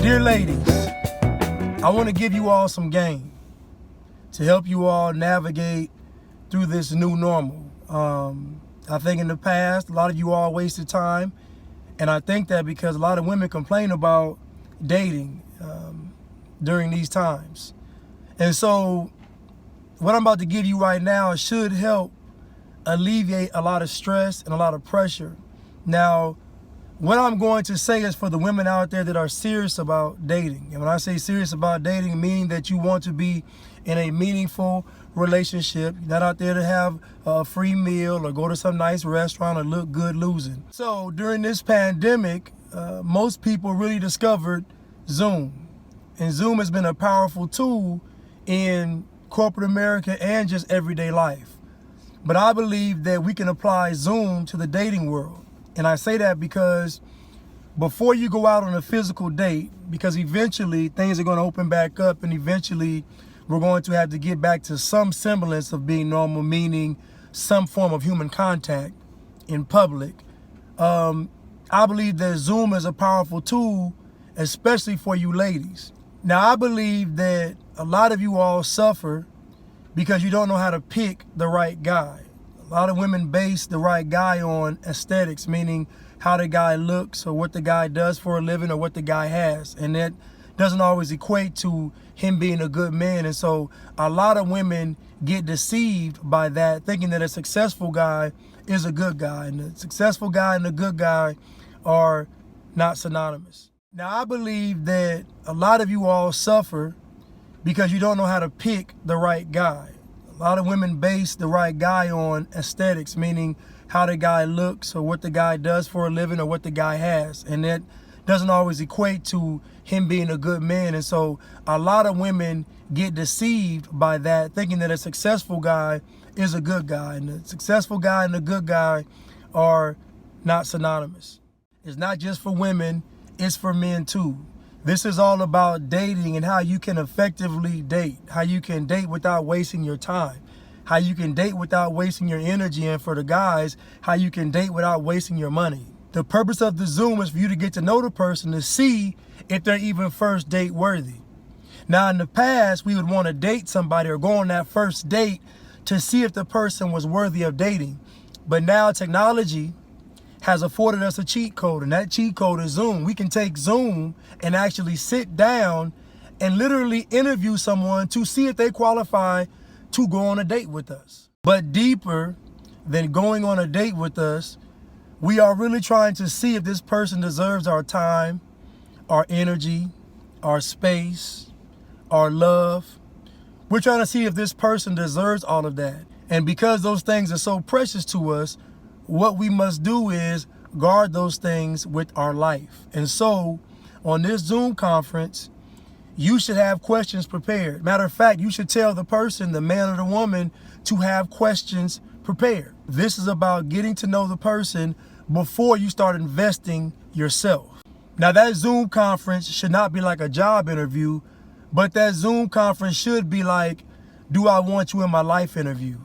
Dear ladies, I want to give you all some game to help you all navigate through this new normal. I think in the past, a lot of you all wasted time. And I think that because a lot of women complain about dating during these times. And so what I'm about to give you right now should help alleviate a lot of stress and a lot of pressure. Now, what I'm going to say is for the women out there that are serious about dating. And when I say serious about dating, meaning that you want to be in a meaningful relationship. You're not out there to have a free meal or go to some nice restaurant or look good losing. So during this pandemic, most people really discovered Zoom. And Zoom has been a powerful tool in corporate America and just everyday life. But I believe that we can apply Zoom to the dating world. And I say that because before you go out on a physical date, because eventually things are going to open back up and eventually we're going to have to get back to some semblance of being normal, meaning some form of human contact in public. I believe that Zoom is a powerful tool, especially for you ladies. Now, I believe that a lot of you all suffer because you don't know how to pick the right guy. A lot of women base the right guy on aesthetics, meaning how the guy looks or what the guy does for a living or what the guy has. And that doesn't always equate to him being a good man. And so a lot of women get deceived by that, thinking that a successful guy is a good guy. And the successful guy and the good guy are not synonymous. Now, I believe that a lot of you all suffer because you don't know how to pick the right guy. A lot of women base the right guy on aesthetics, meaning how the guy looks or what the guy does for a living or what the guy has. And that doesn't always equate to him being a good man. And so a lot of women get deceived by that, thinking that a successful guy is a good guy. And the successful guy and the good guy are not synonymous. It's not just for women, it's for men too. This is all about dating and how you can effectively date, how you can date without wasting your time, how you can date without wasting your energy, and for the guys, how you can date without wasting your money. The purpose of the Zoom is for you to get to know the person to see if they're even first date worthy. Now, in the past, we would want to date somebody or go on that first date to see if the person was worthy of dating. But now technology has afforded us a cheat code, and that cheat code is Zoom. We can take Zoom and actually sit down and literally interview someone to see if they qualify to go on a date with us. But deeper than going on a date with us, we are really trying to see if this person deserves our time, our energy, our space, our love. We're trying to see if this person deserves all of that. And because those things are so precious to us, what we must do is guard those things with our life. And so on this Zoom conference, you should have questions prepared. Matter of fact, you should tell the person, the man or the woman, to have questions prepared. This is about getting to know the person before you start investing yourself. Now, that Zoom conference should not be like a job interview, but that Zoom conference should be like, do I want you in my life interview?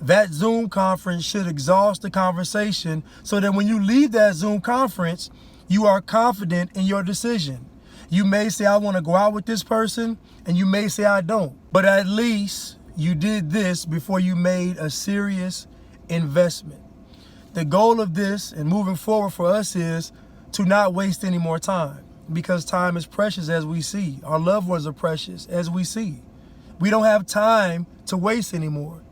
That Zoom conference should exhaust the conversation so that when you leave that Zoom conference, you are confident in your decision. You may say, I want to go out with this person, and you may say, I don't. But at least you did this before you made a serious investment. The goal of this and moving forward for us is to not waste any more time, because time is precious, as we see. Our loved ones are precious, as we see. We don't have time to waste anymore.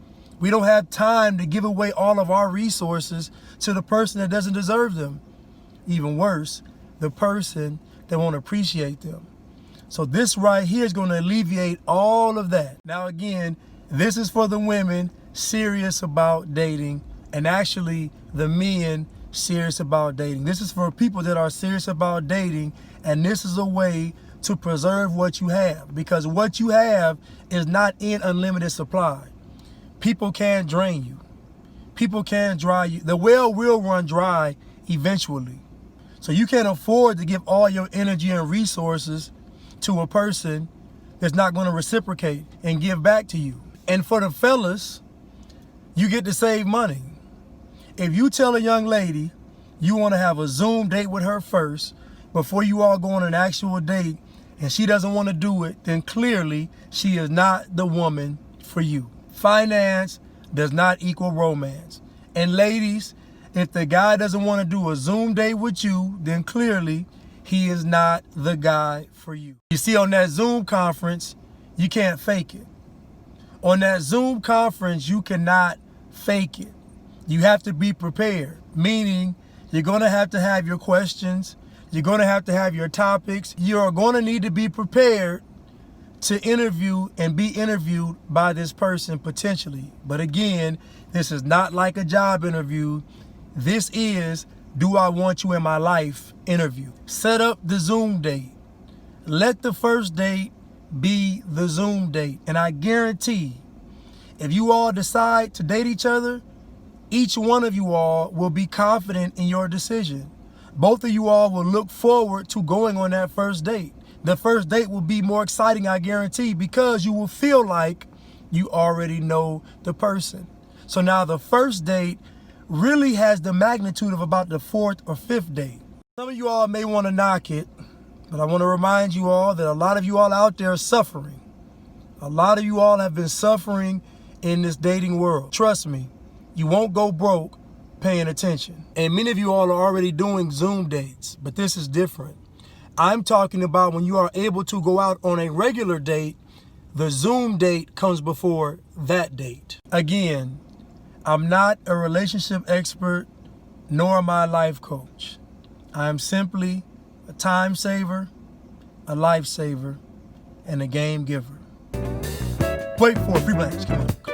We don't have time to give away all of our resources to the person that doesn't deserve them. Even worse, the person that won't appreciate them. So this right here is going to alleviate all of that. Now, again, this is for the women serious about dating, and actually the men serious about dating. This is for people that are serious about dating, and this is a way to preserve what you have, because what you have is not in unlimited supply. People can drain you. People can dry you. The well will run dry eventually. So you can't afford to give all your energy and resources to a person that's not going to reciprocate and give back to you. And for the fellas, you get to save money. If you tell a young lady you want to have a Zoom date with her first, before you all go on an actual date and she doesn't want to do it, then clearly she is not the woman for you. Finance does not equal romance. And ladies, if the guy doesn't want to do a Zoom date with you, then clearly he is not the guy for you. You see, on that Zoom conference, you can't fake it. On that Zoom conference, you cannot fake it. You have to be prepared, meaning you're going to have your questions. You're going to have your topics. You are going to need to be prepared to interview and be interviewed by this person potentially. But again, this is not like a job interview. This is, do I want you in my life interview. Set up the Zoom date. Let the first date be the Zoom date. And I guarantee if you all decide to date each other, each one of you all will be confident in your decision. Both of you all will look forward to going on that first date. The first date will be more exciting, I guarantee, because you will feel like you already know the person. So now the first date really has the magnitude of about the fourth or fifth date. Some of you all may want to knock it, but I want to remind you all that a lot of you all out there are suffering. A lot of you all have been suffering in this dating world. Trust me, you won't go broke paying attention. And many of you all are already doing Zoom dates, but this is different. I'm talking about when you are able to go out on a regular date, the Zoom date comes before that date. Again, I'm not a relationship expert, nor am I a life coach. I am simply a time saver, a life saver, and a game giver. Wait for it, free blanks, come on.